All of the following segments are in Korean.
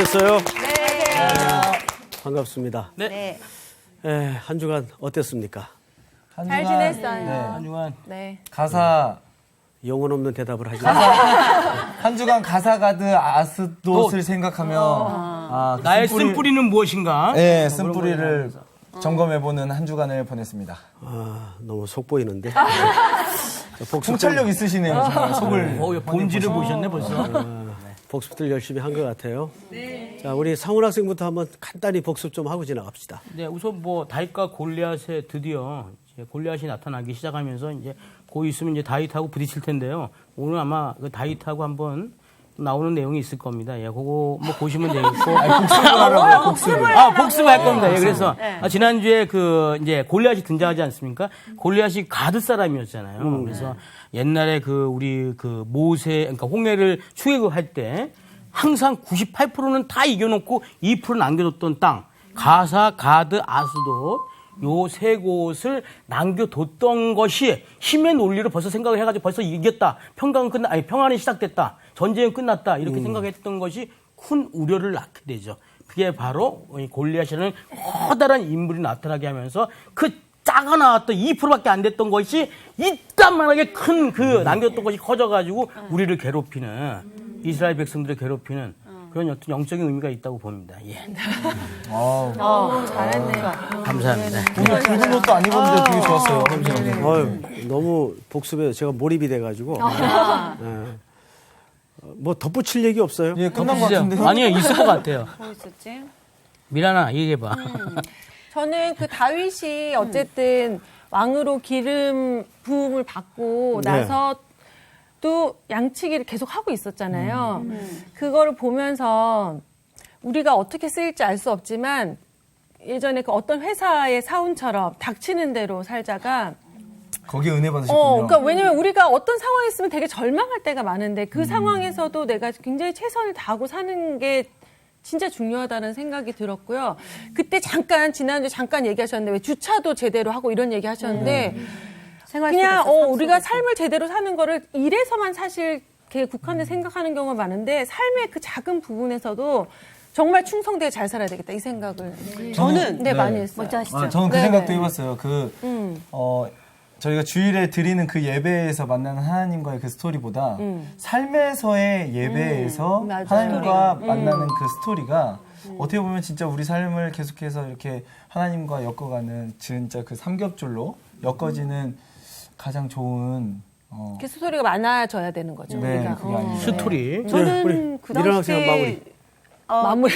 오셨어요? 네. 반갑습니다. 네. 한 주간 어땠습니까? 잘 지냈어요. 네. 한 주간 네. 가사 영혼 없는 대답을 하지 한 주간 가사 가드 아스돗을 생각하며 나의 쓴뿌리는 무엇인가? 네, 쓴뿌리를 점검해보는 한 주간을 보냈습니다. 너무 속 보이는데. 통찰력 있으시네요. 정말 속을 본질을 보셨네 벌써. 복습들 열심히 한 것 같아요. 자, 우리 상훈 학생부터 한번 간단히 복습 좀 하고 지나갑시다. 네, 우선 뭐 다윗과 골리앗에 드디어 이제 골리앗이 나타나기 시작하면서 이제 곧 있으면 이제 다윗하고 부딪힐 텐데요. 오늘 아마 그 다윗하고 한번 나오는 내용이 있을 겁니다. 예, 그거 뭐 보시면 되겠고. 복습할 겁니다. 예, 그래서 지난주에 그 이제 골리앗이 등장하지 않습니까? 골리앗이 가드 사람이었잖아요. 그래서 옛날에 그 우리 그 모세, 그러니까 홍해를 출애굽할 때 항상 98%는 다 이겨놓고 2% 남겨뒀던 땅, 가사, 가드, 아스돗 요 세 곳을 남겨뒀던 것이 힘의 논리로 벌써 생각을 해가지고 벌써 이겼다. 평안이 시작됐다. 전쟁은 끝났다. 이렇게 생각했던 것이 큰 우려를 낳게 되죠. 그게 바로 골리앗이라는 커다란 인물이 나타나게 하면서 그 작아 나왔던 2%밖에 안 됐던 것이 이딴만하게 큰 그 남겼던 것이 커져가지고 우리를 괴롭히는 이스라엘 백성들을 괴롭히는 그런 어떤 영적인 의미가 있다고 봅니다. 예. 잘했네. 감사합니다. 오늘 붉은 옷도 안 입었는데 되게 좋았어요. 너무 복습에 제가 몰입이 돼가지고. 뭐 덧붙일 얘기 없어요? 예, 끝난 것 같은데요? 아니요, 있을 것 같아요. 뭐 있었지? 미란아, 얘기해봐. 저는 그 다윗이 어쨌든 왕으로 기름 부음을 받고 네. 나서 또 양치기를 계속 하고 있었잖아요. 그거를 보면서 우리가 어떻게 쓰일지 알 수 없지만 예전에 그 어떤 회사의 사원처럼 닥치는 대로 살다가 거기에 은혜 받으셨군요. 그러니까 왜냐면 우리가 어떤 상황에 있으면 되게 절망할 때가 많은데 그 상황에서도 내가 굉장히 최선을 다하고 사는 게 진짜 중요하다는 생각이 들었고요. 그때 지난주에 잠깐 얘기하셨는데 왜 주차도 제대로 하고 이런 얘기 하셨는데 그냥 우리가 삶을 제대로 사는 거를 일에서만 사실 국한돼 생각하는 경우가 많은데 삶의 그 작은 부분에서도 정말 충성되게 잘 살아야 되겠다 이 생각을 저는 많이 했어요. 먼저 하시죠. 저는 그 생각도 해봤어요. 저희가 주일에 드리는 그 예배에서 만나는 하나님과의 그 스토리보다 삶에서의 예배에서 하나님과 만나는 그 스토리가 어떻게 보면 진짜 우리 삶을 계속해서 이렇게 하나님과 엮어가는 진짜 그 삼겹줄로 엮어지는 가장 좋은 그 스토리가 많아져야 되는 거죠. 네, 우리가. 그게 아니에요. 스토리. 저는 그 미란 당시에 학생 마무리.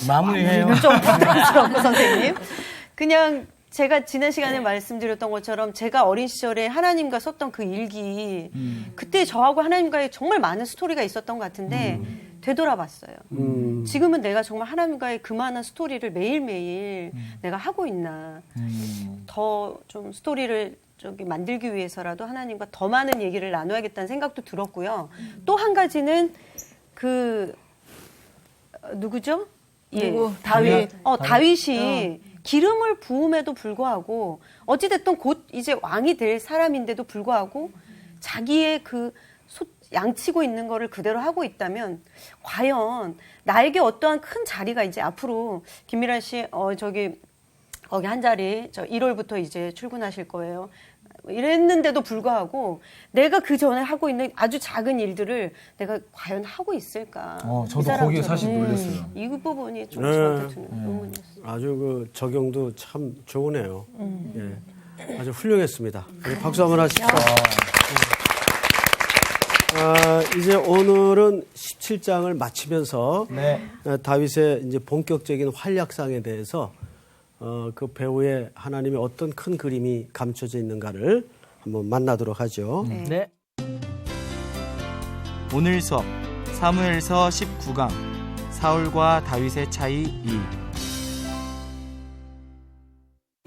마무리해요. 좀 부담스럽고 선생님. 그냥 제가 지난 시간에 말씀드렸던 것처럼 제가 어린 시절에 하나님과 썼던 그 일기 그때 저하고 하나님과의 정말 많은 스토리가 있었던 것 같은데 되돌아봤어요. 지금은 내가 정말 하나님과의 그 많은 스토리를 매일매일 내가 하고 있나. 더 좀 스토리를 만들기 위해서라도 하나님과 더 많은 얘기를 나눠야겠다는 생각도 들었고요. 또 한 가지는 누구죠? 다윗. 다윗이 기름을 부음에도 불구하고 어찌됐든 곧 이제 왕이 될 사람인데도 불구하고 자기의 그 양치고 있는 거를 그대로 하고 있다면 과연 나에게 어떠한 큰 자리가 이제 앞으로 김미란 씨 거기 한 자리 1월부터 이제 출근하실 거예요. 이랬는데도 불구하고 내가 그 전에 하고 있는 아주 작은 일들을 내가 과연 하고 있을까? 저도 거기에 사실 놀랐어요. 이 부분이 좀 저한테 드는 의문이었어요. 아주 그 적용도 참 좋으네요. 예. 아주 훌륭했습니다. 박수 한번 하십시오. 이제 오늘은 17장을 마치면서 다윗의 이제 본격적인 활약상에 대해서 그 배후에 하나님의 어떤 큰 그림이 감춰져 있는가를 한번 만나도록 하죠. 네. 오늘 수업 사무엘서 19강 사울과 다윗의 차이 2.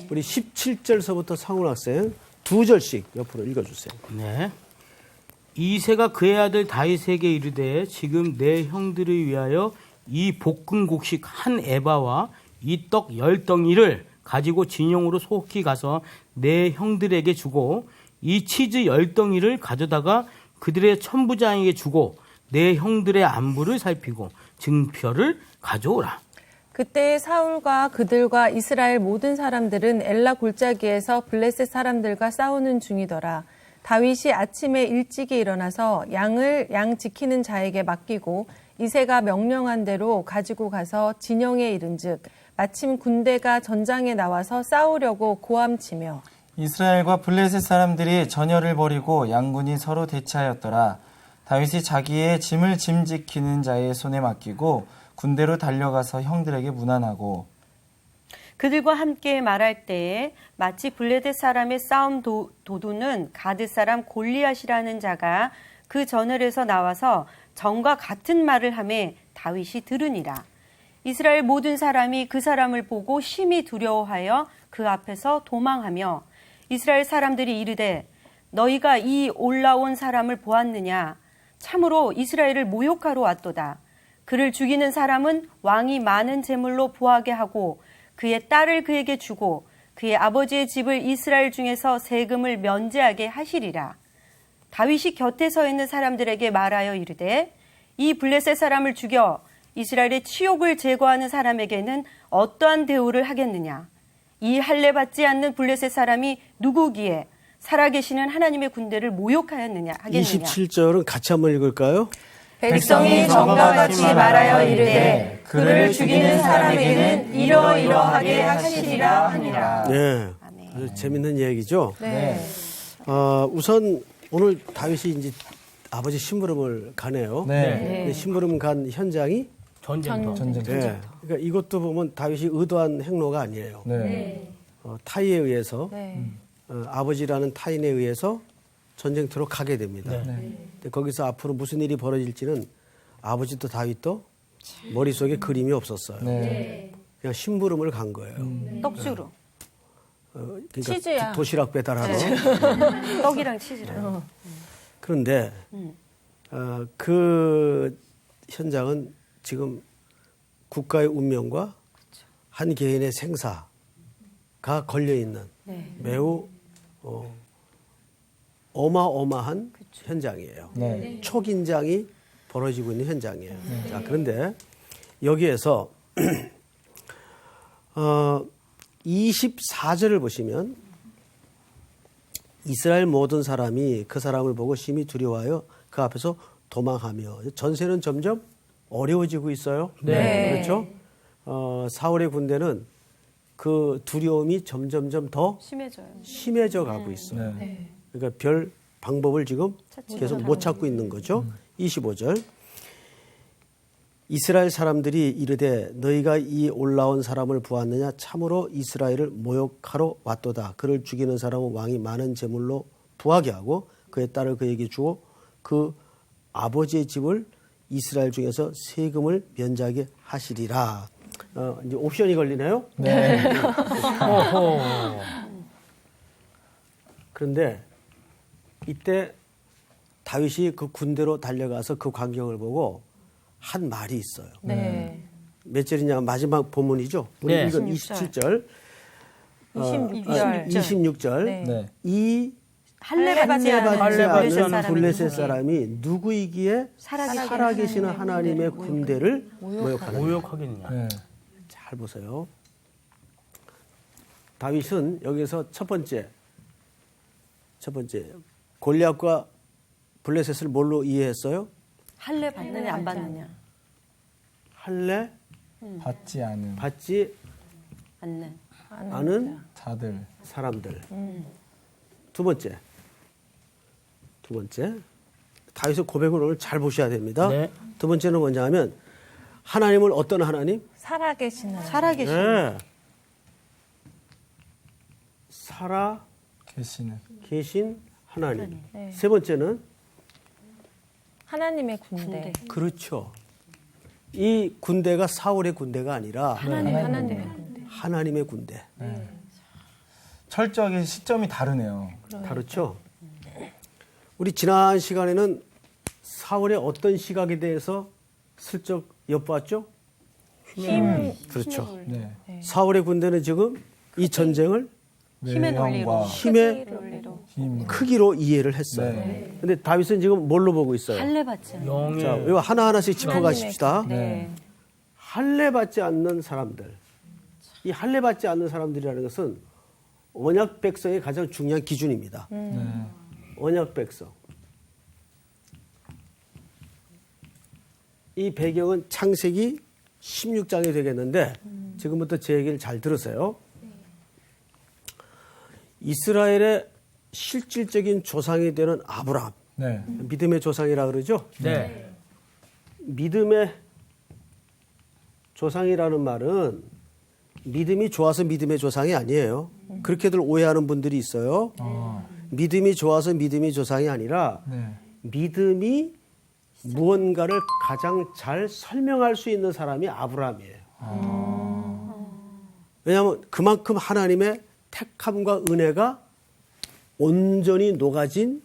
우리 17절서부터 상훈 학생 2절씩 옆으로 읽어주세요. 네. 이새가 그의 아들 다윗에게 이르되 지금 내 형들을 위하여 이 볶은 곡식 한 에바와 이 떡 10덩이를 가지고 진영으로 속히 가서 내 형들에게 주고 이 치즈 10덩이를 가져다가 그들의 천부장에게 주고 내 형들의 안부를 살피고 증표를 가져오라. 그때 사울과 그들과 이스라엘 모든 사람들은 엘라 골짜기에서 블레셋 사람들과 싸우는 중이더라. 다윗이 아침에 일찍이 일어나서 양을 양 지키는 자에게 맡기고 이새가 명령한 대로 가지고 가서 진영에 이른즉 마침 군대가 전장에 나와서 싸우려고 고함치며 이스라엘과 블레셋 사람들이 전열을 벌이고 양군이 서로 대치하였더라. 다윗이 자기의 짐을 짐지키는 자의 손에 맡기고 군대로 달려가서 형들에게 문안하고 그들과 함께 말할 때에 마치 블레셋 사람의 싸움 도두는 가드 사람 골리앗이라는 자가 그 전열에서 나와서 전과 같은 말을 하매 다윗이 들으니라. 이스라엘 모든 사람이 그 사람을 보고 심히 두려워하여 그 앞에서 도망하며 이스라엘 사람들이 이르되 너희가 이 올라온 사람을 보았느냐? 참으로 이스라엘을 모욕하러 왔도다. 그를 죽이는 사람은 왕이 많은 재물로 부하게 하고 그의 딸을 그에게 주고 그의 아버지의 집을 이스라엘 중에서 세금을 면제하게 하시리라. 다윗이 곁에 서 있는 사람들에게 말하여 이르되 이 블레셋 사람을 죽여 이스라엘의 치욕을 제거하는 사람에게는 어떠한 대우를 하겠느냐? 이 할례 받지 않는 블레셋 사람이 누구기에 살아계시는 하나님의 군대를 모욕하였느냐 하겠느냐? 27절은 같이 한번 읽을까요? 백성이 전과 같이 말하여 이르되 그를 죽이는 사람에게는 이러이러하게 하시리라 하니라. 네, 아주 재밌는 얘기죠. 네. 우선 오늘 다윗이 이제 아버지 심부름을 가네요. 네. 심부름 간 현장이 전쟁터. 네. 그러니까 이것도 보면 다윗이 의도한 행로가 아니에요. 네. 타이에 의해서 네. 아버지라는 타인에 의해서 전쟁터로 가게 됩니다. 근데 거기서 앞으로 무슨 일이 벌어질지는 아버지도 다윗도 머릿속에 그림이 없었어요. 그냥 심부름을 간 거예요. 떡주로. 그러니까 치즈야. 도시락 배달하러. 떡이랑 치즈랑. 그런데 그 현장은 지금 국가의 운명과 한 개인의 생사가 걸려있는 매우 어마어마한 현장이에요. 초긴장이 벌어지고 있는 현장이에요. 자, 그런데 여기에서 24절을 보시면 이스라엘 모든 사람이 그 사람을 보고 심히 두려워하여 그 앞에서 도망하며 전세는 점점 어려워지고 있어요. 네. 그렇죠? 사울의 군대는 그 두려움이 점점점 더 심해져 가고 있어요. 그러니까 별 방법을 지금 계속 못 찾고 있는 거죠. 25절. 이스라엘 사람들이 이르되 너희가 이 올라온 사람을 보았느냐? 참으로 이스라엘을 모욕하러 왔도다. 그를 죽이는 사람은 왕이 많은 재물로 부하게 하고 그의 딸을 그에게 주고 그 아버지의 집을 이스라엘 중에서 세금을 면제하게 하시리라. 이제 옵션이 걸리네요. 네. 그런데 이때 다윗이 그 군대로 달려가서 그 광경을 보고 한 말이 있어요. 네. 몇 절이냐? 마지막 본문이죠. 우리 네. 이건 27절. 26절. 네. 이 할례 받지 않는 않은 블레셋 사람이 누구이기에 살아계시는 하나님의 군대를 모욕하느냐. 모욕하겠냐. 네. 잘 보세요. 다윗은 여기서 첫 번째 골리앗과 블레셋을 뭘로 이해했어요? 할례 받느냐 안 받느냐. 할례 받지 않은 받지 않은 자들. 사람들. 두 번째 다윗의 고백을 오늘 잘 보셔야 됩니다. 네. 두 번째는 뭐냐 하면 하나님을 어떤 하나님? 살아계시는. 네. 계신 하나님. 네. 세 번째는 하나님의 군대. 그렇죠. 이 군대가 사울의 군대가 아니라 하나님의 군대. 하나님의 군대. 철저하게 시점이 다르네요. 다르죠. 우리 지난 시간에는 사울의 어떤 시각에 대해서 슬쩍 엿보았죠? 그렇죠. 네. 사울의 군대는 지금 이 전쟁을 힘의 논리로. 힘의 힘. 크기로 이해를 했어요. 네. 근데 다윗은 지금 뭘로 보고 있어요? 할례 받지 않는. 자, 영의 이거 하나하나씩 짚어가십시다. 네. 할례받지 않는 사람들. 이 할례받지 않는 사람들이라는 것은 언약 백성의 가장 중요한 기준입니다. 언약 백성. 이 배경은 창세기 16장이 되겠는데 지금부터 제 얘기를 잘 들으세요. 이스라엘의 실질적인 조상이 되는 아브라함. 네. 믿음의 조상이라 그러죠. 네. 믿음의 조상이라는 말은 믿음이 좋아서 믿음의 조상이 아니에요. 그렇게들 오해하는 분들이 있어요. 믿음이 좋아서 믿음의 조상이 아니라 네. 믿음이 무언가를 가장 잘 설명할 수 있는 사람이 아브라함이에요. 왜냐하면 그만큼 하나님의 택함과 은혜가 온전히 녹아진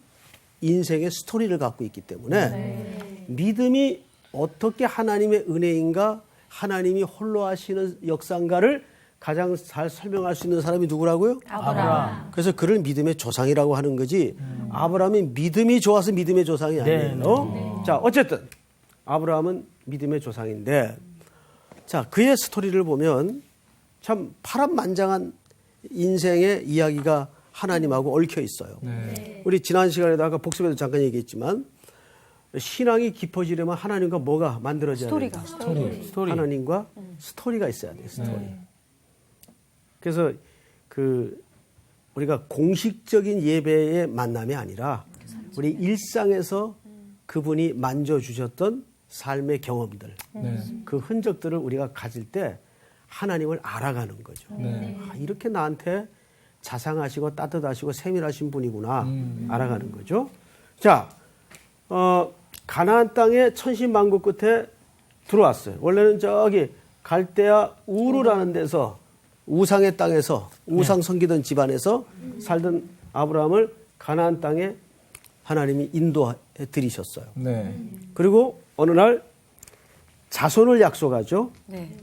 인생의 스토리를 갖고 있기 때문에 믿음이 어떻게 하나님의 은혜인가, 하나님이 홀로 하시는 역사인가를 가장 잘 설명할 수 있는 사람이 누구라고요? 아브라함. 그래서 그를 믿음의 조상이라고 하는 거지. 아브라함이 믿음이 좋아서 믿음의 조상이 아니에요. 자, 어쨌든 아브라함은 믿음의 조상인데, 자, 그의 스토리를 보면 참 파란만장한 인생의 이야기가 하나님하고 얽혀 있어요. 우리 지난 시간에도 아까 복습에도 잠깐 얘기했지만 신앙이 깊어지려면 하나님과 뭐가 만들어져야 돼요? 스토리. 하나님과 스토리가 있어야 돼요. 스토리. 그래서 우리가 공식적인 예배의 만남이 아니라 우리 일상에서 그분이 만져주셨던 삶의 경험들, 그 흔적들을 우리가 가질 때 하나님을 알아가는 거죠. 아, 이렇게 나한테 자상하시고 따뜻하시고 세밀하신 분이구나 알아가는 거죠. 자, 가나안 땅의 천신만고 끝에 들어왔어요. 원래는 저기 갈대아 우르라는 데서 우상의 땅에서 우상 섬기던 집안에서 살던 아브라함을 가나안 땅에 하나님이 인도해 드리셨어요. 네. 그리고 어느 날 자손을 약속하죠. 네.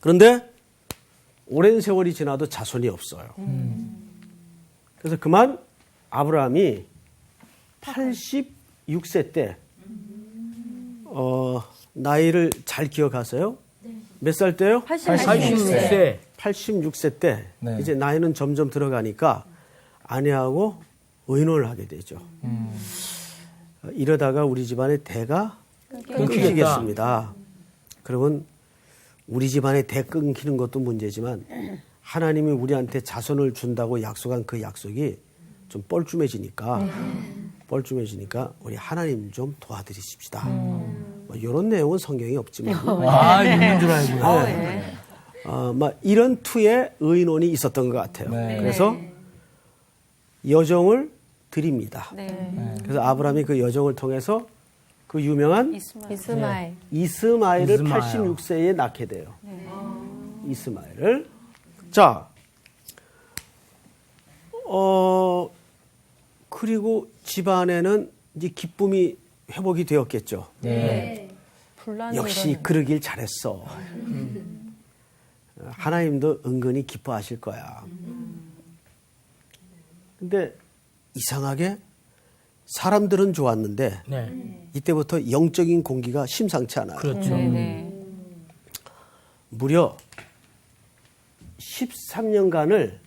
그런데 오랜 세월이 지나도 자손이 없어요. 그래서 그만 아브라함이 86세 때 나이를 잘 기억하세요? 몇 살 때요? 86세. 86세 때 네. 이제 나이는 점점 들어가니까 아내하고 의논을 하게 되죠. 이러다가 우리 집안의 대가 끊기겠습니다. 그러면 우리 집안의 대 끊기는 것도 문제지만 하나님이 우리한테 자손을 준다고 약속한 그 약속이 좀 뻘쭘해지니까 우리 하나님 좀 도와드리십시다. 뭐 이런 내용은 성경에 없지만 아, 있는 줄 알고. 막 이런 투의 의논이 있었던 것 같아요. 네. 그래서 여정을 드립니다. 네. 그래서 아브라함이 그 여정을 통해서 그 유명한 이스마엘. 이스마엘을 이스마엘. 86세에 낳게 돼요. 이스마엘을. 자, 그리고 집안에는 이제 기쁨이 회복이 되었겠죠. 분란이 역시 일어나는. 그러길 잘했어. 하나님도 은근히 기뻐하실 거야. 근데 이상하게 사람들은 좋았는데 네. 이때부터 영적인 공기가 심상치 않아요. 그렇죠. 네네. 무려 13년간을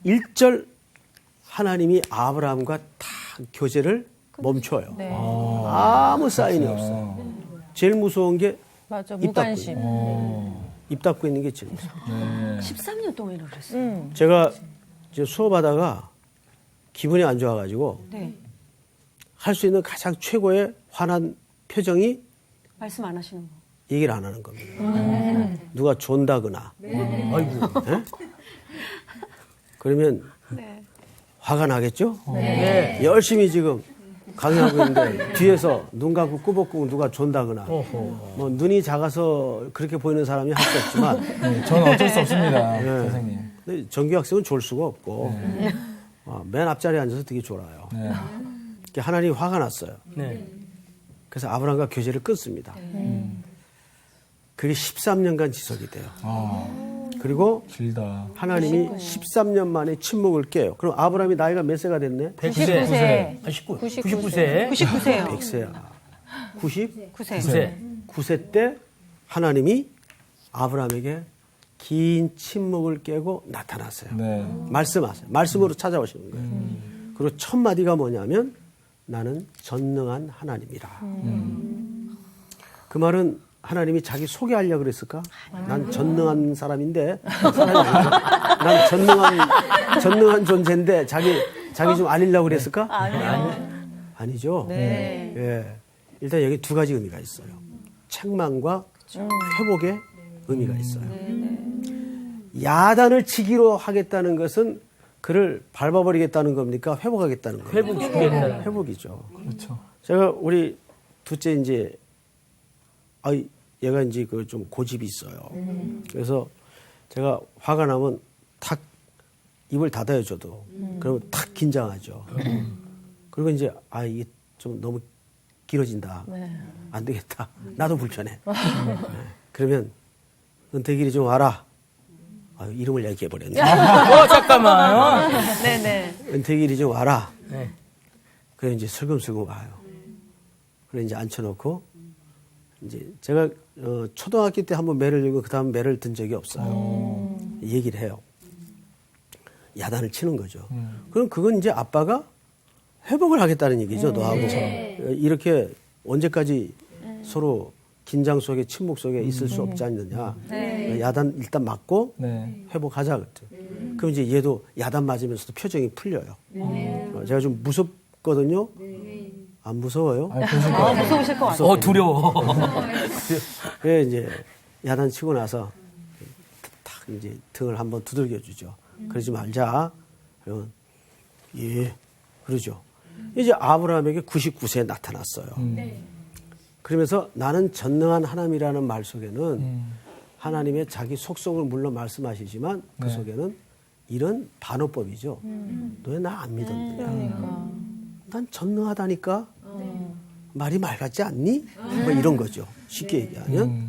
일절 하나님이 아브라함과 다 교제를 멈춰요. 네. 아무 사인이 없어요. 제일 무서운 게 맞아. 입 무관심. 입 닫고 있는 게 제일 무서워요. 13년 동안이나 그랬어요. 제가 이제 수업하다가 기분이 안 좋아가지고 네. 할 수 있는 가장 최고의 화난 표정이 말씀 안 하시는 거. 얘기를 안 하는 겁니다. 누가 존다거나. 아이고. 예? 그러면 화가 나겠죠? 네. 열심히 지금 강의하고 있는데 뒤에서 눈 감고 꾸벅꾸벅 누가 존다거나 뭐 눈이 작아서 그렇게 보이는 사람이 할 수 없지만 네, 저는 어쩔 수 없습니다, 선생님. 근데 정규 학생은 졸 수가 없고 맨 앞자리에 앉아서 되게 졸아요. 네. 하나님이 화가 났어요. 네. 그래서 아브라함과 교제를 끊습니다. 그게 13년간 지속이 돼요. 그리고 길다. 하나님이 13년 만에 침묵을 깨요. 그럼 아브라함이 나이가 몇 세가 됐네? 100세. 99세. 아, 99세. 99세요. 100세야. 9세. 9세 때 하나님이 아브라함에게 긴 침묵을 깨고 나타났어요. 네. 말씀하세요. 말씀으로 찾아오시는 거예요. 그리고 첫 마디가 뭐냐면 나는 전능한 하나님이라. 그 말은 하나님이 자기 소개하려고 그랬을까? 난 전능한 사람인데 사람이 아니죠. 난 전능한 존재인데 자기 좀 알리려고 그랬을까? 아니죠. 네. 예. 일단 여기 두 가지 의미가 있어요. 책망과 회복의 의미가 있어요. 야단을 치기로 하겠다는 것은 그를 밟아버리겠다는 겁니까? 회복하겠다는 겁니까? 회복시키겠다. 회복이죠. 그렇죠. 제가 우리 둘째 이제 얘가 이제 그 좀 고집이 있어요. 그래서 제가 화가 나면 탁 입을 닫아요, 저도. 그러면 탁 긴장하죠. 그리고 이제 이게 좀 너무 길어진다. 안 되겠다. 나도 불편해. 그러면 은퇴길이 좀 와라. 이름을 얘기해 버렸네. 잠깐만요. 네네. 은퇴길이 좀 와라. 네. 그래 이제 슬금슬금 와요. 그래 이제 앉혀놓고 이제 제가 초등학교 때 한번 매를 들고 그 다음 매를 든 적이 없어요. 얘기를 해요. 야단을 치는 거죠. 그럼 그건 이제 아빠가 회복을 하겠다는 얘기죠. 너하고 이렇게 언제까지 서로 긴장 속에 침묵 속에 있을 수 없지 않느냐. 야단 일단 맞고 네. 회복하자 그랬죠. 그럼 이제 얘도 야단 맞으면서도 표정이 풀려요. 제가 좀 무섭거든요. 안 무서워요? 무서우실 것 같아요. 두려워. 그래 이제 야단 치고 나서 탁 이제 등을 한번 두들겨 주죠. 그러지 말자. 그러면 예 그러죠. 이제 아브라함에게 99세에 나타났어요. 그러면서 나는 전능한 하나님이라는 말 속에는 하나님의 자기 속성을 물론 말씀하시지만 그 속에는 이런 반어법이죠. 너 왜 나 안 믿었냐? 난 전능하다니까. 말이 말 같지 않니? 뭐 이런 거죠. 쉽게 얘기하면.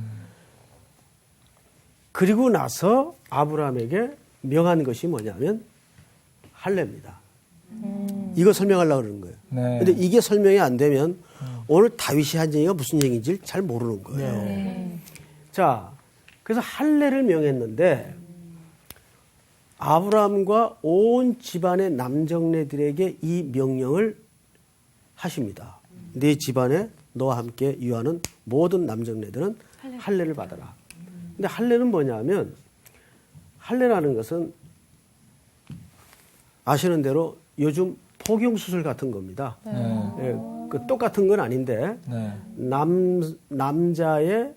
그리고 나서 아브라함에게 명한 것이 뭐냐면 할례입니다. 이거 설명하려고 그러는 거예요. 네. 근데 이게 설명이 안 되면 오늘 다윗이 한 얘기가 무슨 얘기인지 잘 모르는 거예요. 자, 그래서 할례를 명했는데 아브라함과 온 집안의 남정네들에게 이 명령을 하십니다. 네 집안에 너와 함께 유하는 모든 남정네들은 할례를 받아라. 근데 할례는 뭐냐면 할례라는 것은 아시는 대로 요즘 포경수술 같은 겁니다. 예, 그 똑같은 건 아닌데 네. 남자의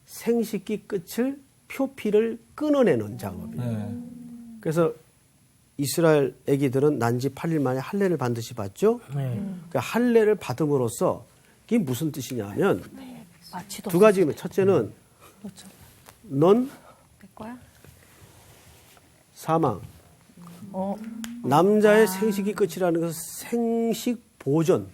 생식기 끝을 표피를 끊어내는 작업이에요. 네. 그래서 이스라엘 아기들은 난지 8일 만에 할례를 반드시 받죠. 그러니까 할례를 받음으로써 이게 무슨 뜻이냐면 두 가지 의미. 첫째는 넌 사망. 남자의 생식이 끝이라는 것은 생식 보존.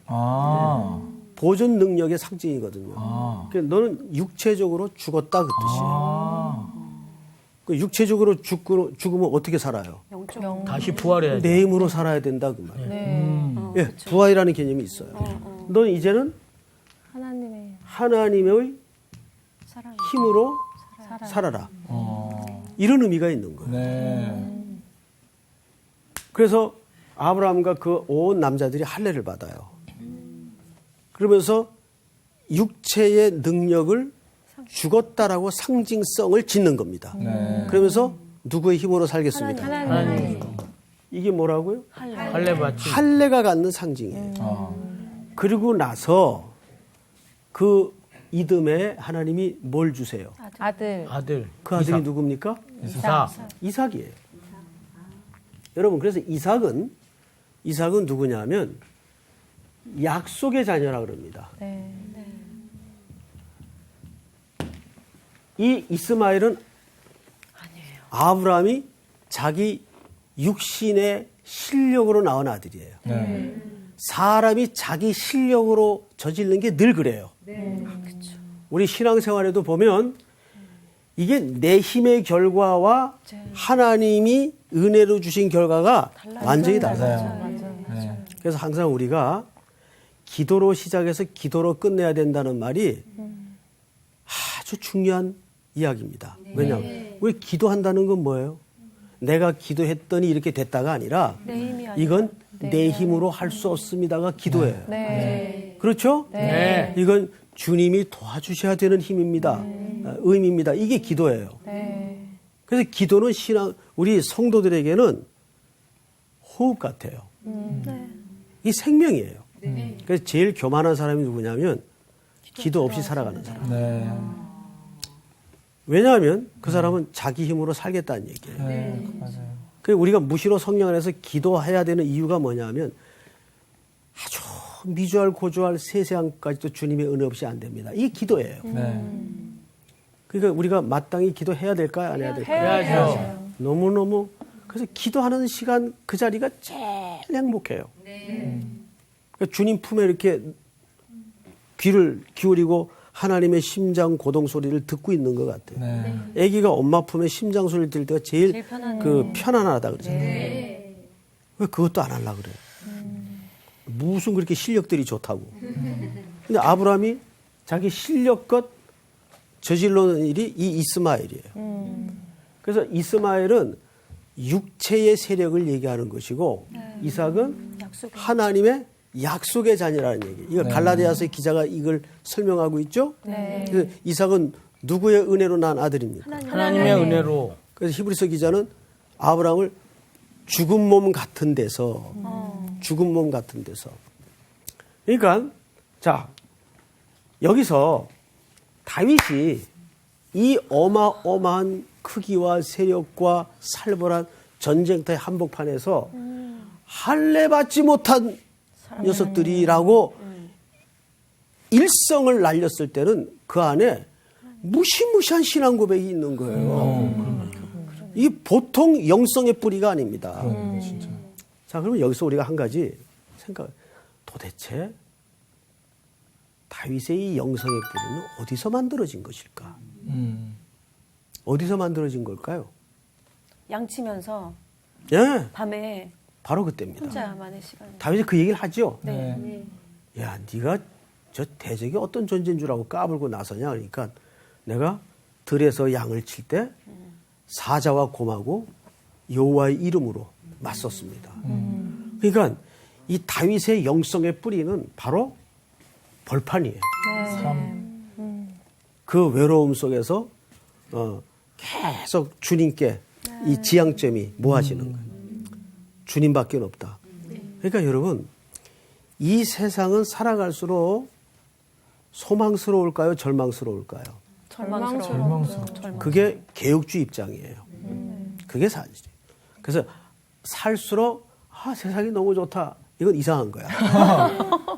보존 능력의 상징이거든요. 그러니까 너는 육체적으로 죽었다 그 뜻이에요. 그 육체적으로 죽으면 어떻게 살아요? 다시 부활해야죠. 내 힘으로 살아야 된다 그 말이에요. 예, 부활이라는 개념이 있어요. 너는 이제는 하나님의 힘으로 살아라. 이런 의미가 있는 거예요. 네. 그래서 아브라함과 그 온 남자들이 할례를 받아요. 그러면서 육체의 능력을 죽었다라고 상징성을 짓는 겁니다. 네. 그러면서 누구의 힘으로 살겠습니다. 하나님. 이게 뭐라고요? 할례 받지. 할례가 갖는 상징이에요. 그리고 나서 그 이듬해 하나님이 뭘 주세요? 아들. 그 아들이 누굽니까? 이삭이에요. 여러분 그래서 이삭은 누구냐면 약속의 자녀라 그럽니다. 이 이스마엘은 아브라함이 자기 육신의 실력으로 낳은 아들이에요. 네. 사람이 자기 실력으로 저지르는 게 늘 그래요. 우리 신앙생활에도 보면 이게 내 힘의 결과와 하나님이 은혜로 주신 결과가 완전히 달라요. 네. 그래서 항상 우리가 기도로 시작해서 기도로 끝내야 된다는 말이 아주 중요한 이야기입니다. 왜냐하면 우리 기도한다는 건 뭐예요? 내가 기도했더니 이렇게 됐다가 아니라 이건 내 힘으로 할 수 없습니다가 기도예요. 네. 그렇죠? 네. 이건 주님이 도와주셔야 되는 힘입니다. 의미입니다. 이게 기도예요. 네. 그래서 기도는 우리 성도들에게는 호흡 같아요. 이 생명이에요. 그래서 제일 교만한 사람이 누구냐면 기도 없이 살아가는 사람. 네. 왜냐하면 그 사람은 자기 힘으로 살겠다는 얘기예요. 네. 맞아요. 그래서 우리가 무시로 성령 안에서 기도해야 되는 이유가 뭐냐면 아주 미주알 고주알 세세함까지도 주님의 은혜 없이 안 됩니다. 이게 기도예요. 네. 그러니까 우리가 마땅히 기도해야 될까요? 안 해야 될까요? 해야죠. 너무너무 그래서 기도하는 시간 그 자리가 제일 행복해요. 그러니까 주님 품에 이렇게 귀를 기울이고 하나님의 심장 고동 소리를 듣고 있는 것 같아요. 네. 아기가 엄마 품에 심장 소리를 들을 때가 제일 편안하다 그러잖아요. 왜 그것도 안 하려고 그래요? 무슨 그렇게 실력들이 좋다고. 근데 아브라함이 자기 실력껏 저질러는 일이 이 이스마엘이에요. 그래서 이스마엘은 육체의 세력을 얘기하는 것이고 이삭은 하나님의 약속의 자녀라는 얘기. 이거 갈라디아서 기자가 이걸 설명하고 있죠. 그래서 이삭은 누구의 은혜로 난 아들입니까? 하나님의 은혜로. 그래서 히브리서 기자는 아브라함을 죽은 몸 같은 데서 죽은 몸 같은 데서. 그러니까 자 여기서 다윗이 이 어마어마한 크기와 세력과 살벌한 전쟁터의 한복판에서 할례 받지 못한 녀석들이라고 일성을 날렸을 때는 그 안에 무시무시한 신앙 고백이 있는 거예요. 이 보통 영성의 뿌리가 아닙니다. 진짜. 자, 그러면 여기서 우리가 한 가지 생각, 도대체 다윗의 이 영성의 뿌리는 어디서 만들어진 것일까? 어디서 만들어진 걸까요? 양치면서 예, 밤에 바로 그때입니다. 혼자만의 시간. 다윗이 그 얘기를 하죠. 네. 야, 네가 저 대적이 어떤 존재인 줄 알고 까불고 나서냐? 그러니까 내가 들에서 양을 칠 때 사자와 곰하고 여호와의 이름으로 맞섰습니다. 그러니까 이 다윗의 영성의 뿌리는 바로 벌판이에요. 그 외로움 속에서 계속 주님께 이 지향점이 뭐 하시는 거예요? 주님밖에 없다. 그러니까 여러분 이 세상은 살아갈수록 소망스러울까요? 절망스러울까요? 절망스러워. 그게 개혁주의 입장이에요. 그게 사실이에요. 그래서 살수록 세상이 너무 좋다. 이건 이상한 거야.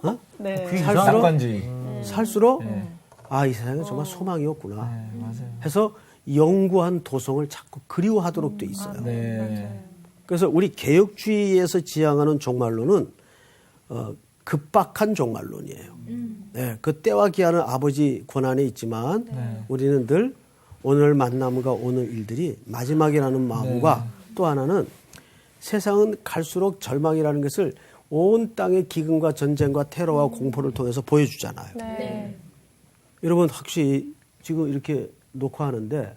어? 네. 살수록 이 세상에 정말 소망이 없구나. 네, 맞아요. 해서 영구한 도성을 자꾸 그리워하도록 돼 있어요. 네. 그래서 우리 개혁주의에서 지향하는 종말론은 급박한 종말론이에요. 네, 그 때와 기한은 아버지 권한에 있지만 우리는 늘 오늘 만남과 오늘 일들이 마지막이라는 마음과 또 하나는 세상은 갈수록 절망이라는 것을 온 땅의 기근과 전쟁과 테러와 공포를 통해서 보여주잖아요. 여러분 혹시 지금 이렇게 녹화하는데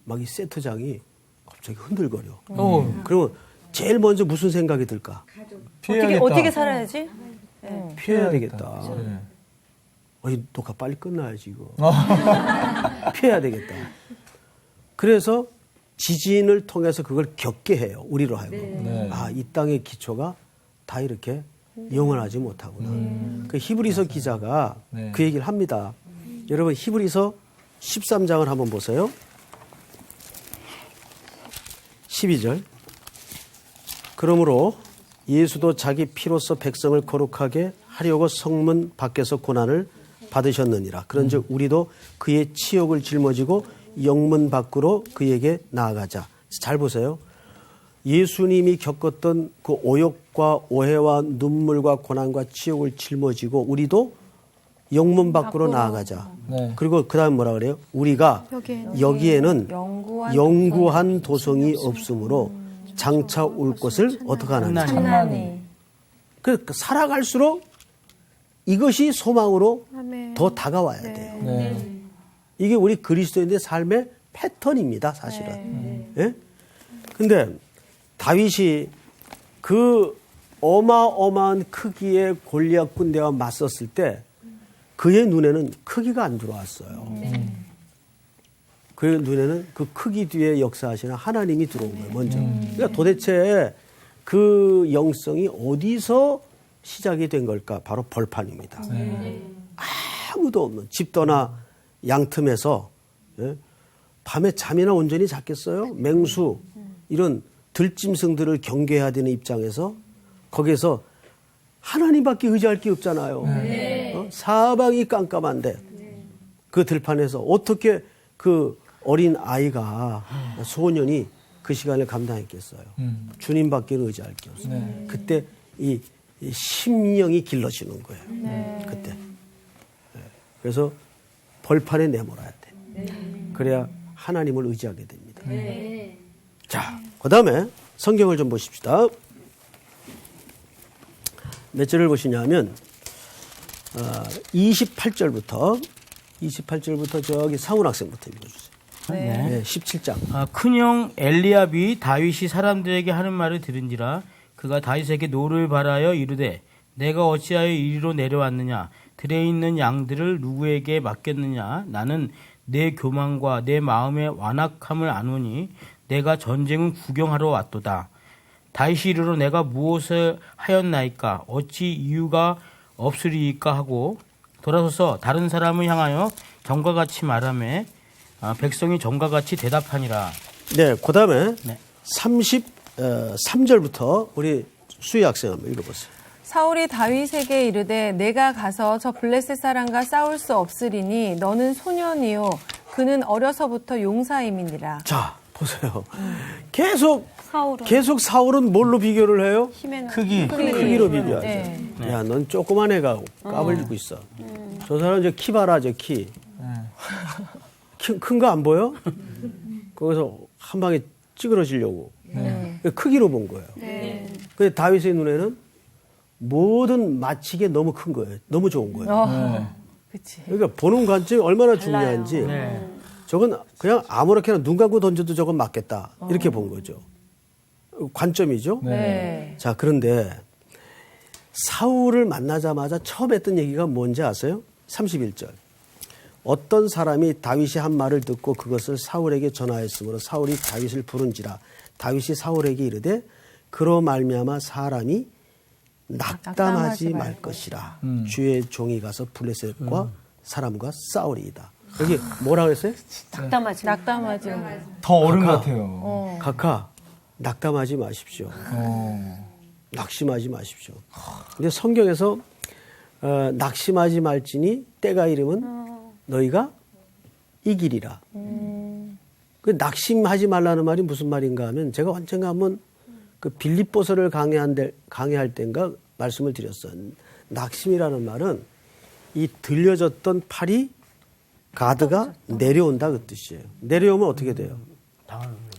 막 이 세트장이 갑자기 흔들거려. 그러면 제일 먼저 무슨 생각이 들까? 어떻게 살아야지? 피해야 되겠다. 이 녹화 빨리 끝나야지 이거. 피해야 되겠다. 그래서 지진을 통해서 그걸 겪게 해요. 우리로 하여금. 이 땅의 기초가 다 이렇게 영원하지 못하구나. 그 히브리서 기자가 그 얘기를 합니다. 여러분 히브리서 13장을 한번 보세요. 12절. 그러므로 예수도 자기 피로써 백성을 거룩하게 하려고 성문 밖에서 고난을 받으셨느니라. 그런즉 우리도 그의 치욕을 짊어지고 영문 밖으로 그에게 나아가자. 잘 보세요. 예수님이 겪었던 그 오욕과 오해와 눈물과 고난과 치욕을 짊어지고 우리도 영문 밖으로 나아가자. 그리고 그 다음 뭐라 그래요? 우리가 여기에는 영구한 도성이 없으므로 장차 올 것을 어떻게 하느냐. 하나님. 그 살아갈수록 이것이 소망으로 아멘. 더 다가와야 돼요. 네. 이게 우리 그리스도인의 삶의 패턴입니다, 사실은. 예? 근데 다윗이 그 어마어마한 크기의 골리앗 군대와 맞섰을 때 그의 눈에는 크기가 안 들어왔어요. 그의 눈에는 그 크기 뒤에 역사하시는 하나님이 들어온 거예요, 먼저. 그러니까 도대체 그 영성이 어디서 시작이 된 걸까? 바로 벌판입니다. 아무도 없는 집도나 양틈에서, 예? 밤에 잠이나 온전히 잤겠어요? 맹수 이런 들짐승들을 경계해야 되는 입장에서 거기에서 하나님밖에 의지할 게 없잖아요. 사방이 깜깜한데 그 들판에서 어떻게 그 어린 아이가 소년이 그 시간을 감당했겠어요. 주님밖에 의지할 게 없어요. 그때 이 심령이 길러지는 거예요. 그때. 네. 그래서 벌판에 내몰아야 돼. 그래야 하나님을 의지하게 됩니다. 자, 그 다음에 성경을 좀 보십시다. 몇 절을 보시냐면 28절부터 저기 상훈 학생부터 읽어주세요. 네, 17장. 큰형 엘리압이 다윗이 사람들에게 하는 말을 들은지라 그가 다윗에게 노를 바라여 이르되 내가 어찌하여 이리로 내려왔느냐 들에 있는 양들을 누구에게 맡겼느냐 나는 내 교만과 내 마음의 완악함을 아노니 내가 전쟁을 구경하러 왔도다. 다윗이 이르러 내가 무엇을 하였나이까 어찌 이유가 없으리이까 하고 돌아서서 다른 사람을 향하여 전과 같이 말하매 백성이 전과 같이 대답하니라. 네, 그 다음에 네. 33절부터 우리 수희 학생 한번 읽어보세요. 사울이 다윗에게 이르되 내가 가서 저 블레셋 사람과 싸울 수 없으리니 너는 소년이요 그는 어려서부터 용사임이니라. 자, 보세요. 계속 사울은 뭘로 비교를 해요? 크기로 비교하죠. 네. 야, 넌 조그만 애가 까불고 있어. 저 사람 이제 키 봐라, 저 키. 큰 거 안 보여? 거기서 한 방에 찌그러지려고. 크기로 본 거예요. 근데 다윗의 눈에는 모든 마치게 너무 큰 거예요. 너무 좋은 거예요. 그치. 그러니까 보는 관점이 얼마나 중요한지. 저건 그냥 아무렇게나 눈 감고 던져도 저건 맞겠다. 이렇게 본 거죠. 관점이죠. 네. 자, 그런데 사울을 만나자마자 처음 했던 얘기가 뭔지 아세요? 31절. 어떤 사람이 다윗이 한 말을 듣고 그것을 사울에게 전하였으므로 사울이 다윗을 부른지라 다윗이 사울에게 이르되 그로 말미암아 사람이 낙담하지 말 것이라. 주의 종이 가서 블레셋과 사람과 싸우리이다. 여기 뭐라고 했어요? 낙담하지. 더 어른 같아요. 각하 낙담하지 마십시오. 낙심하지 마십시오. 근데 성경에서 낙심하지 말지니 때가 이르면 너희가 이기리라. 그 낙심하지 말라는 말이 무슨 말인가 하면 제가 언젠가 한번 그 빌립보서를 강의할 때인가 말씀을 드렸어요. 낙심이라는 말은 이 들려졌던 팔이 가드가 내려온다 그 뜻이에요. 내려오면 어떻게 돼요?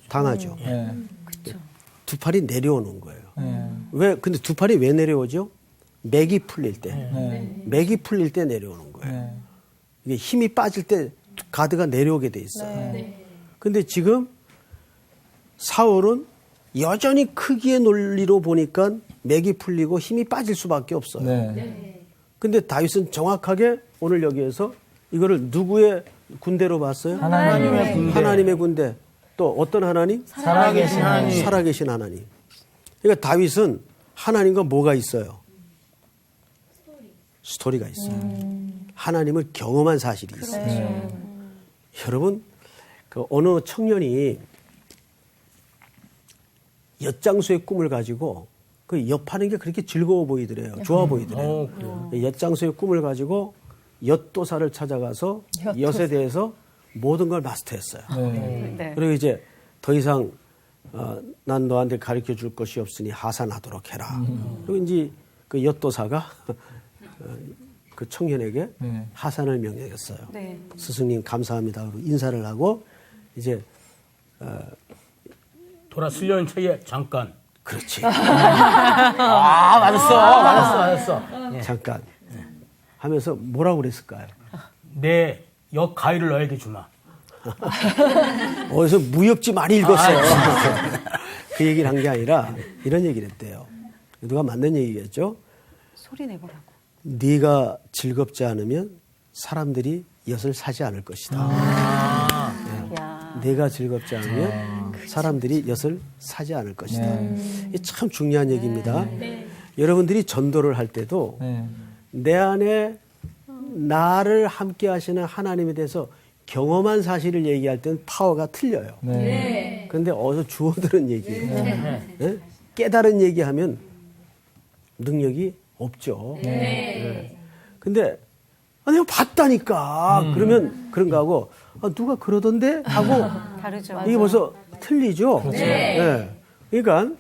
당하죠. 두 팔이 내려오는 거예요. 왜? 근데 두 팔이 왜 내려오죠? 맥이 풀릴 때. 맥이 풀릴 때 내려오는 거예요. 이게 힘이 빠질 때 가드가 내려오게 돼 있어요. 근데 지금 사울은 여전히 크기의 논리로 보니까 맥이 풀리고 힘이 빠질 수밖에 없어요. 근데 다윗은 정확하게 오늘 여기에서 이거를 누구의 군대로 봤어요? 하나님의 군대. 하나님의 군대. 또 어떤 하나님? 살아계신 하나님. 살아계신 하나님. 그러니까 다윗은 하나님과 뭐가 있어요? 스토리가 있어요. 하나님을 경험한 사실이 있어요. 여러분, 그 어느 청년이 엿장수의 꿈을 가지고 그 엿파는 게 그렇게 즐거워 보이더래요. 좋아 보이더래요. 엿장수의 꿈을 가지고 엿도사를 찾아가서 엿에 대해서 모든 걸 마스터했어요. 그리고 이제 더 이상 난 너한테 가르쳐 줄 것이 없으니 하산하도록 해라. 그리고 이제 그 엿도사가 그 청년에게 하산을 명령했어요. 스승님 감사합니다. 그리고 인사를 하고 이제 돌아 쓰려는 차에 잠깐. 그렇지. 맞았어. 잠깐. 하면서 뭐라고 그랬을까요? 내 역 가위를 너에게 주마. 어디서 무협지 많이 읽었어. 그 얘기를 한 게 아니라 이런 얘기를 했대요. 누가 만든 얘기겠죠? 소리 내보라고. 네가 즐겁지 않으면 사람들이 엿을 사지 않을 것이다. 야. 내가 즐겁지 않으면 사람들이 엿을 사지 않을 것이다. 이게 참 중요한 얘기입니다. 여러분들이 전도를 할 때도 네. 내 안에 나를 함께 하시는 하나님에 대해서 경험한 사실을 얘기할 때는 파워가 틀려요. 네. 그런데 어디서 주워들은 얘기예요. 네? 깨달은 얘기하면 능력이 없죠. 네. 근데 내가 봤다니까. 그러면 그런가 하고 누가 그러던데 하고 다르죠. 이게 벌써 틀리죠. 네. 그러니까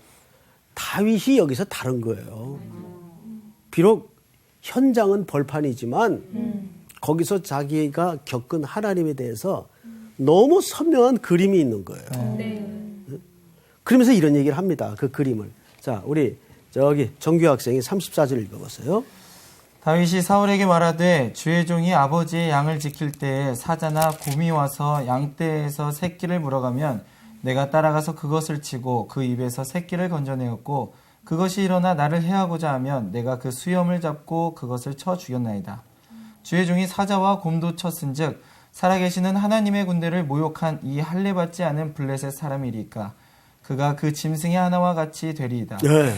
다윗이 여기서 다른 거예요. 비록 현장은 벌판이지만 거기서 자기가 겪은 하나님에 대해서 너무 선명한 그림이 있는 거예요. 그러면서 이런 얘기를 합니다. 그 그림을. 자, 우리 저기 정규 학생이 34절 읽어보세요. 다윗이 사울에게 말하되 주의 종이 아버지의 양을 지킬 때에 사자나 곰이 와서 양떼에서 새끼를 물어가면 내가 따라가서 그것을 치고 그 입에서 새끼를 건져내었고 그것이 일어나 나를 해하고자 하면 내가 그 수염을 잡고 그것을 쳐 죽였나이다. 주의 종이 사자와 곰도 쳤은즉 살아계시는 하나님의 군대를 모욕한 이 할례받지 않은 블레셋 사람이리까 그가 그 짐승의 하나와 같이 되리이다. 네.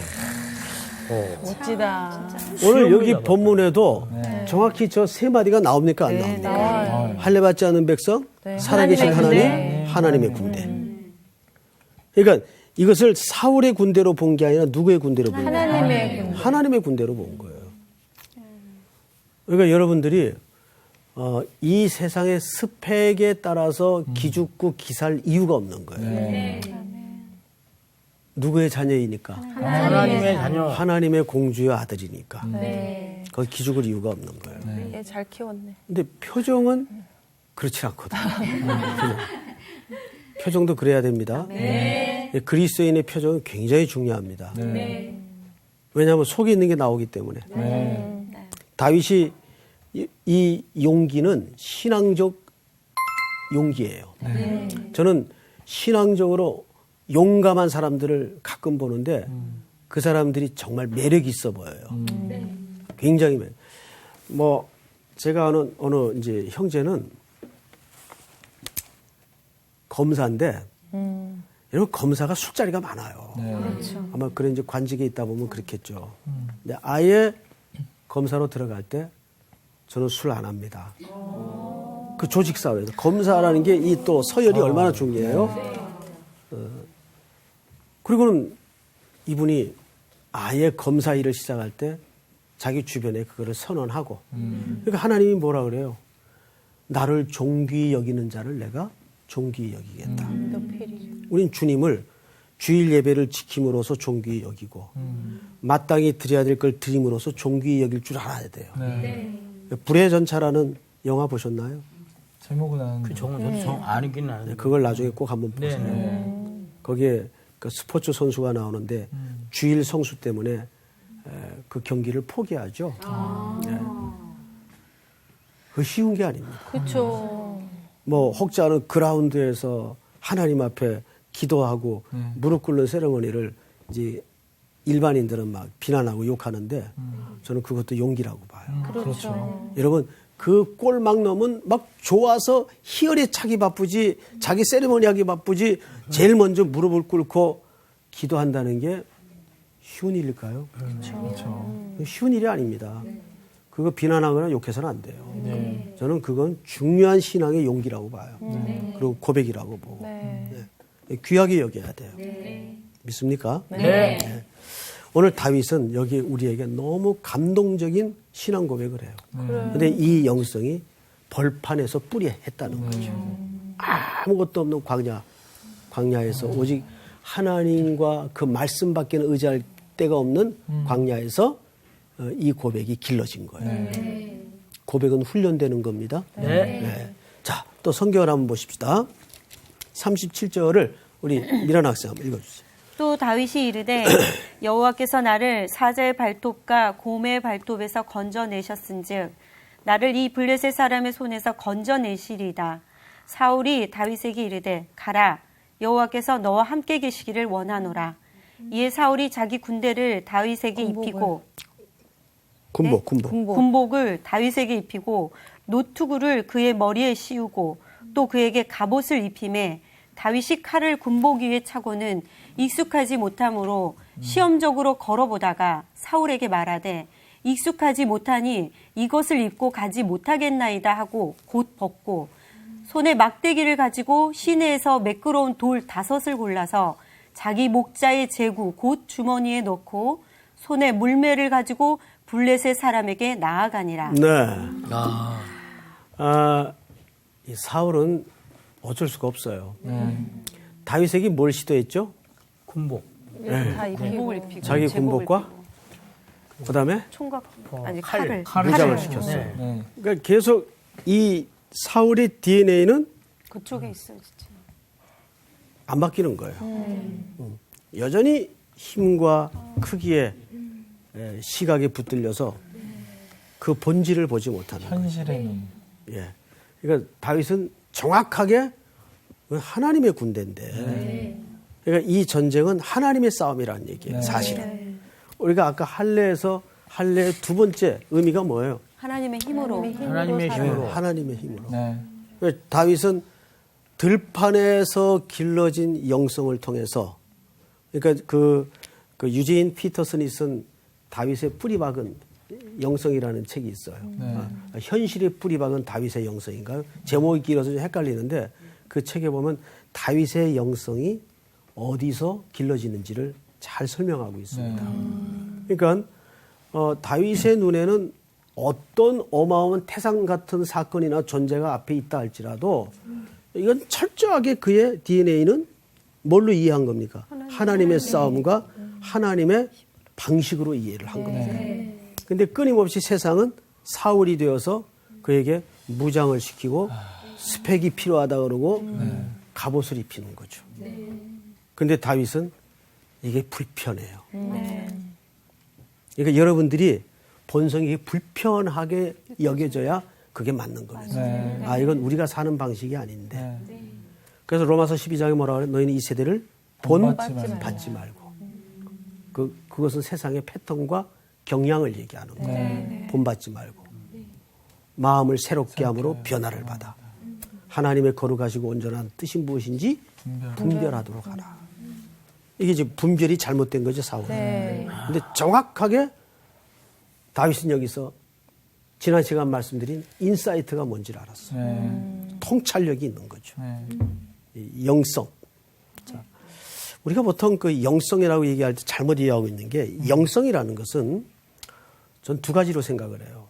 멋지다. 오늘 여기 본문에도 정확히 저 세 마디가 나옵니까? 안 나옵니까? 나와요. 할례받지 않은 백성, 살아계신 하나님의 하나님의 군대. 그러니까 이것을 사울의 군대로 본 게 아니라 누구의 군대로 본 거예요? 하나님의 군대. 하나님의 군대로 본 거예요. 그러니까 여러분들이 이 세상의 스펙에 따라서 기죽고 기살 이유가 없는 거예요. 누구의 자녀이니까? 하나님의 자녀. 하나님의 공주의 아들이니까. 네. 거기 기죽을 이유가 없는 거예요. 얘 잘 키웠네. 근데 표정은 그렇지 않거든요. 표정도 그래야 됩니다. 그리스도인의 표정은 굉장히 중요합니다. 왜냐하면 속에 있는 게 나오기 때문에. 다윗이 이 용기는 신앙적 용기예요. 저는 신앙적으로 용감한 사람들을 가끔 보는데 그 사람들이 정말 매력이 있어 보여요. 굉장히 뭐 제가 아는 어느 이제 형제는 검사인데 여러분 검사가 술자리가 많아요. 아마 그런 이제 관직에 있다 보면 그렇겠죠. 근데 아예 검사로 들어갈 때 저는 술 안 합니다. 그 조직 사회에서 검사라는 게 이 또 서열이 얼마나 중요해요. 그리고는 이분이 아예 검사 일을 시작할 때 자기 주변에 그거를 선언하고 그러니까 하나님이 뭐라 그래요? 나를 존귀히 여기는 자를 내가 존귀히 여기겠다. 우린 주님을 주일 예배를 지킴으로써 존귀히 여기고 마땅히 드려야 될 걸 드림으로써 존귀히 여길 줄 알아야 돼요. 불의 전차라는 영화 보셨나요? 제목은 아는데. 그 저도 정 아니긴 아는데. 그걸 나중에 꼭 한번 보세요. 거기에 그 스포츠 선수가 나오는데 주일 성수 때문에 그 경기를 포기하죠. 그 쉬운 게 아닙니다. 그렇죠. 뭐 혹자는 그라운드에서 하나님 앞에 기도하고 무릎 꿇는 세레머니를 이제 일반인들은 막 비난하고 욕하는데 저는 그것도 용기라고 봐요. 그렇죠. 여러분 그 골 막 넣으면 막 좋아서 희열에 차기 바쁘지 자기 세레머니 하기 바쁘지 제일 먼저 무릎을 꿇고 기도한다는 게 쉬운 일일까요? 그렇죠. 쉬운 일이 아닙니다. 그거 비난하거나 욕해서는 안 돼요. 저는 그건 중요한 신앙의 용기라고 봐요. 그리고 고백이라고 보고 귀하게 여겨야 돼요. 믿습니까? 네. 오늘 다윗은 여기 우리에게 너무 감동적인 신앙 고백을 해요. 그런데 이 영성이 벌판에서 뿌리했다는 거죠. 아무것도 없는 광야에서 오직 하나님과 그 말씀밖에 의지할 데가 없는 광야에서 이 고백이 길러진 거예요. 고백은 훈련되는 겁니다. 네. 자, 또 성경을 한번 보십시다. 37절을 우리 미란 학생 한번 읽어주세요. 또 다윗이 이르되 여호와께서 나를 사자의 발톱과 곰의 발톱에서 건져내셨은즉 나를 이 블레셋 사람의 손에서 건져내시리이다. 사울이 다윗에게 이르되 가라 여호와께서 너와 함께 계시기를 원하노라. 이에 사울이 자기 군대를 다윗에게 입히고 군복을 다윗에게 입히고 노투구를 그의 머리에 씌우고 또 그에게 갑옷을 입히매 다윗이 칼을 군복 위에 차고는 익숙하지 못하므로 시험적으로 걸어보다가 사울에게 말하되 익숙하지 못하니 이것을 입고 가지 못하겠나이다 하고 곧 벗고 손에 막대기를 가지고 시내에서 매끄러운 돌 5을 골라서 자기 목자의 제구 곧 주머니에 넣고 손에 물매를 가지고 블레셋 사람에게 나아가니라. 네. 이 사울은 어쩔 수가 없어요. 다윗에게 뭘 시도했죠? 군복. 다 입히고. 자기 군복과 그다음에 총각 아니 칼을 무장을 시켰어요. 네. 그러니까 계속 이 사울의 DNA는 그쪽에 있어요, 진짜. 안 바뀌는 거예요. 여전히 힘과 크기에 시각에 붙들려서 그 본질을 보지 못하는 거예요. 현실의 눈. 예. 그러니까 다윗은 정확하게 하나님의 군대인데, 그러니까 이 전쟁은 하나님의 싸움이라는 얘기예요. 사실은 우리가 아까 할례에서 할례의 두 번째 의미가 뭐예요? 하나님의 힘으로. 하나님의 힘으로. 하나님의 힘으로. 네. 그러니까 다윗은 들판에서 길러진 영성을 통해서, 그러니까 그 유재인 피터슨이 쓴 다윗의 뿌리박은 영성이라는 책이 있어요. 현실의 뿌리박은 다윗의 영성인가요? 제목이 길어서 좀 헷갈리는데 그 책에 보면 다윗의 영성이 어디서 길러지는지를 잘 설명하고 있습니다. 그러니까 다윗의 눈에는 어떤 어마어마한 태산 같은 사건이나 존재가 앞에 있다 할지라도 이건 철저하게 그의 DNA는 뭘로 이해한 겁니까? 하나님의 싸움과 하나님의 방식으로 이해를 한 겁니다. 근데 끊임없이 세상은 사울이 되어서 그에게 무장을 시키고 스펙이 필요하다 그러고 갑옷을 입히는 거죠. 근데 다윗은 이게 불편해요. 그러니까 여러분들이 본성이 불편하게 여겨져야 그게 맞는 겁니다. 아, 이건 우리가 사는 방식이 아닌데. 그래서 로마서 12장에 뭐라고 그래요? 너희는 이 세대를 본받지 말고. 그것은 세상의 패턴과 경향을 얘기하는 거예요. 본받지 말고. 마음을 새롭게 함으로 변화를 받아. 하나님의 거룩하시고 온전한 뜻이 무엇인지 분별하도록 하라. 이게 이제 분별이 잘못된 거죠, 사울은. 근데 정확하게 다윗은 여기서 지난 시간 말씀드린 인사이트가 뭔지를 알았어요. 통찰력이 있는 거죠. 이 영성. 자, 우리가 보통 그 영성이라고 얘기할 때 잘못 이해하고 있는 게 영성이라는 것은 전 두 가지로 생각을 해요.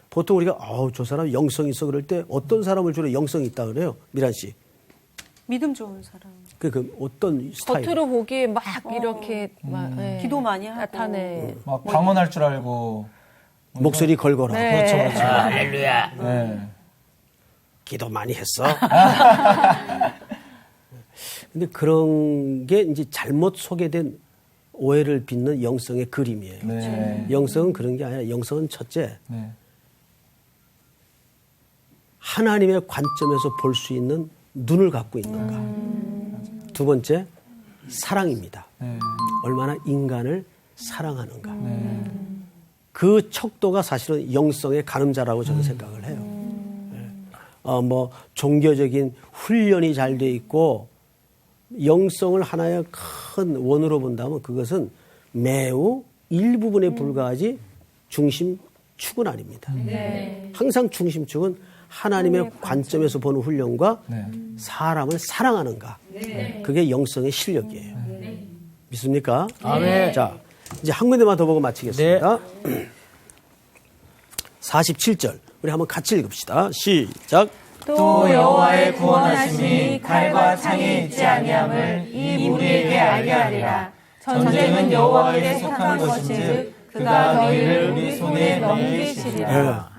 보통 우리가 저 사람 영성 있어 그럴 때 어떤 사람을 주로 영성이 있다 그래요? 미란 씨. 믿음 좋은 사람. 그 어떤 스타일? 겉으로 보기에 막 이렇게 기도 많이 하고. 나타내. 막 방언할 줄 알고. 목소리 걸걸하고. 그렇죠. 할렐루야. 네. 기도 많이 했어. 근데 그런 게 이제 잘못 소개된 오해를 빚는 영성의 그림이에요. 네. 영성은 그런 게 아니라 영성은 첫째, 네. 하나님의 관점에서 볼 수 있는 눈을 갖고 있는가. 두 번째, 사랑입니다. 얼마나 인간을 사랑하는가. 그 척도가 사실은 영성의 가늠자라고 저는 생각을 해요. 뭐 종교적인 훈련이 잘 돼 있고 영성을 하나의 큰 원으로 본다면 그것은 매우 일부분에 불과하지 중심축은 아닙니다. 항상 중심축은 하나님의 관점에서 보는 훈련과 사람을 사랑하는가. 그게 영성의 실력이에요. 믿습니까? 아멘. 자, 이제 한 군데만 더 보고 마치겠습니다. 47절. 우리 한번 같이 읽읍시다. 시작. 또 여호와의 구원하심이 칼과 창에 있지 아니함을 이 무리에게 알게 하리라. 전쟁은 여호와께 속한 것인즉 그가 너희를 우리 손에 넘기시리라.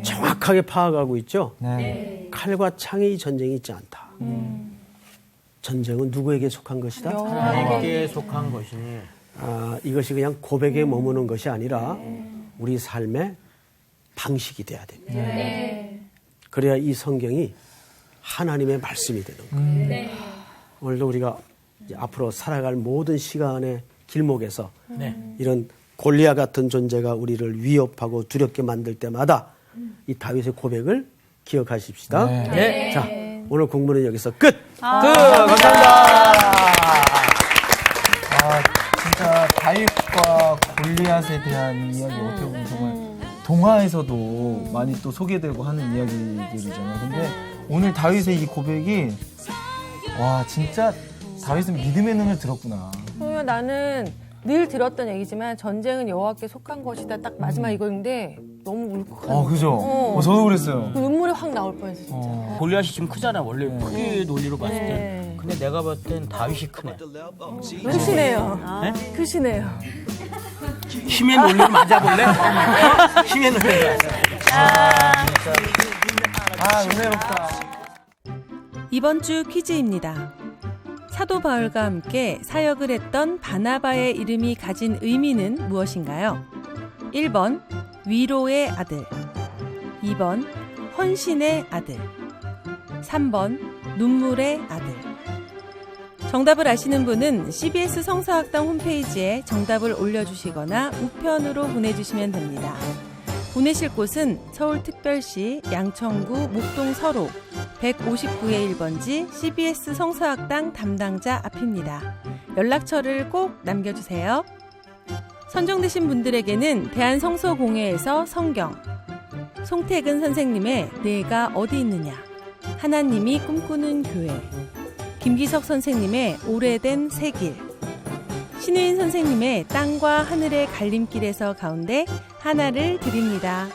정확하게 파악하고 있죠. 네. 칼과 창에 이 전쟁이 있지 않다. 전쟁은 누구에게 속한 것이다? 하나님께 속한 것이니. 이것이 그냥 고백에 머무는 것이 아니라 우리 삶의 방식이 돼야 됩니다. 그래야 이 성경이 하나님의 말씀이 되는 거예요. 오늘도 우리가 이제 앞으로 살아갈 모든 시간의 길목에서 이런 골리앗 같은 존재가 우리를 위협하고 두렵게 만들 때마다 이 다윗의 고백을 기억하십시다. 네. 자, 오늘 공부는 여기서 끝! 감사합니다. 진짜 다윗과 골리앗에 대한 이야기 어떻게 보면 정말 동화에서도 많이 또 소개되고 하는 이야기들이잖아요. 근데 오늘 다윗의 이 고백이 와 진짜 다윗은 믿음의 눈을 들었구나. 그러면 나는 늘 들었던 얘기지만 전쟁은 여호와께 속한 것이다. 딱 마지막 이거인데 너무 울컥하네. 그죠? 저도 그랬어요. 눈물이 확 나올 뻔했어 진짜. 골리앗이 좀 크잖아. 원래 크기 논리로 봤을 때. 네. 근데 내가 봤을 땐 다윗이 크네. 크시네요. 크시네요. 힘의 논리로 맞아볼래? 힘의 논리로. 은혜롭다. 이번 주 퀴즈입니다. 사도 바울과 함께 사역을 했던 바나바의 이름이 가진 의미는 무엇인가요? 1번 위로의 아들, 2번 헌신의 아들, 3번 눈물의 아들. 정답을 아시는 분은 CBS 성서학당 홈페이지에 정답을 올려주시거나 우편으로 보내주시면 됩니다. 보내실 곳은 서울특별시 양천구 목동 서로 159의 1번지 CBS 성서학당 담당자 앞입니다. 연락처를 꼭 남겨주세요. 선정되신 분들에게는 대한성서공회에서 성경, 송태근 선생님의 내가 어디 있느냐, 하나님이 꿈꾸는 교회, 김기석 선생님의 오래된 새길, 신우인 선생님의 땅과 하늘의 갈림길에서 가운데 하나를 드립니다.